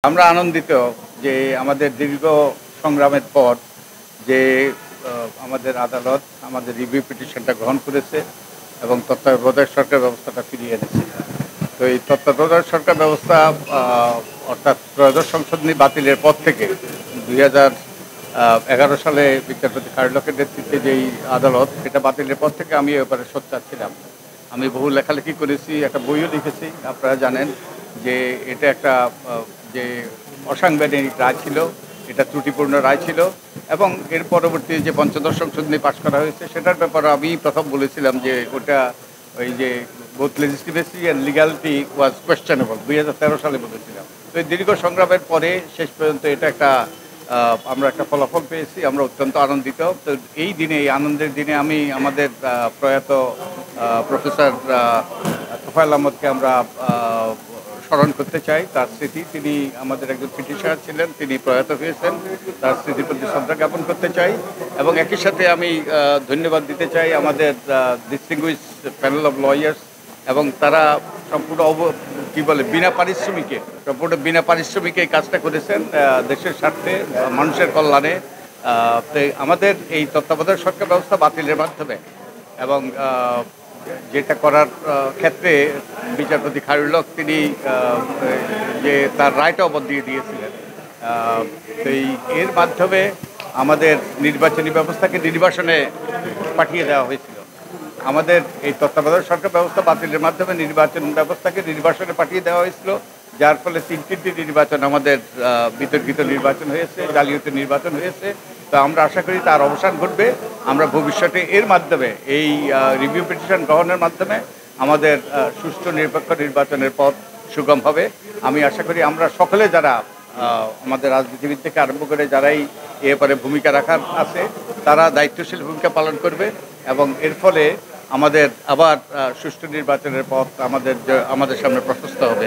আমরা আনন্দিত যে আমাদের দীর্ঘ সংগ্রামের পর যে আমাদের আদালত আমাদের রিভিউ পিটিশনটা গ্রহণ করেছে এবং তত্ত্বাবধায়ক সরকার ব্যবস্থাটা ফিরিয়ে এনেছে। তো এই তত্ত্বাবধায়ক সরকার ব্যবস্থা অর্থাৎ ত্রয়োদশ সংশোধনী বাতিলের পর থেকে 2011 সালে বিচারপতি খায়রুল্লাহর নেতৃত্বে যেই আদালত সেটা বাতিলের পর থেকে আমি এ ব্যাপারে সোচ্চার ছিলাম। আমি বহু লেখালেখি করেছি, একটা বইও লিখেছি। আপনারা জানেন যে এটা একটা যে অসাংবিধানিক রায় ছিল, এটা ত্রুটিপূর্ণ রায় ছিল এবং এর পরবর্তী যে পঞ্চদশ সংশোধনী পাশ করা হয়েছে সেটার ব্যাপারে আমি প্রথম বলেছিলাম যে ওটা ওই যে both legislatively and legality was questionable 2013 সালে বলেছিলাম। তো এই দীর্ঘ সংগ্রামের পরে শেষ পর্যন্ত এটা একটা আমরা একটা ফলাফল পেয়েছি। আমরা অত্যন্ত আনন্দিত। তো এই দিনে, এই আনন্দের দিনে আমি আমাদের প্রয়াত প্রফেসর তোফায়েল আহমদকে আমরা স্মরণ করতে চাই। তার স্মৃতি, তিনি আমাদের একজন পিটিশনার ছিলেন, তিনি প্রয়াত হয়েছেন, তার স্মৃতির প্রতি শ্রদ্ধা জ্ঞাপন করতে চাই এবং একই সাথে আমি ধন্যবাদ দিতে চাই আমাদের ডিস্টিংগুইশ প্যানেল অফ লয়ার্স এবং তারা সম্পূর্ণ বিনা পারিশ্রমিকে, সম্পূর্ণ বিনা পারিশ্রমিকে এই কাজটা করেছেন দেশের স্বার্থে, মানুষের কল্যাণে। তো আমাদের এই তত্ত্বাবধায়ক সরকার ব্যবস্থা বাতিলের মাধ্যমে এবং যেটা করার ক্ষেত্রে বিচারপতি খায়রুল্লাহ তিনি যে তার রায়টাও বদলিয়ে দিয়েছিলেন। তো এর মাধ্যমে আমাদের নির্বাচনী ব্যবস্থাকে নির্বাসনে পাঠিয়ে দেওয়া হয়েছিল। আমাদের এই তত্ত্বাবধায়ক সরকার ব্যবস্থা বাতিলের মাধ্যমে নির্বাচন ব্যবস্থাকে নির্বাসনে পাঠিয়ে দেওয়া হয়েছিল, যার ফলে তিনটি নির্বাচন আমাদের বিতর্কিত নির্বাচন হয়েছে, জালিয়াতি নির্বাচন হয়েছে। তো আমরা আশা করি তার অবসান ঘটবে। আমরা ভবিষ্যতে এর মাধ্যমে এই রিভিউ পিটিশন গ্রহণের মাধ্যমে আমাদের সুষ্ঠু নিরপেক্ষ নির্বাচনের পথ সুগম হবে। আমি আশা করি আমরা সকলে যারা আমাদের রাজনীতিবিদ থেকে আরম্ভ করে যারাই এ ব্যাপারে ভূমিকা রাখার আছে তারা দায়িত্বশীল ভূমিকা পালন করবে এবং এর ফলে আমাদের আবার সুষ্ঠু নির্বাচনের পথ আমাদের সামনে প্রশস্ত হবে।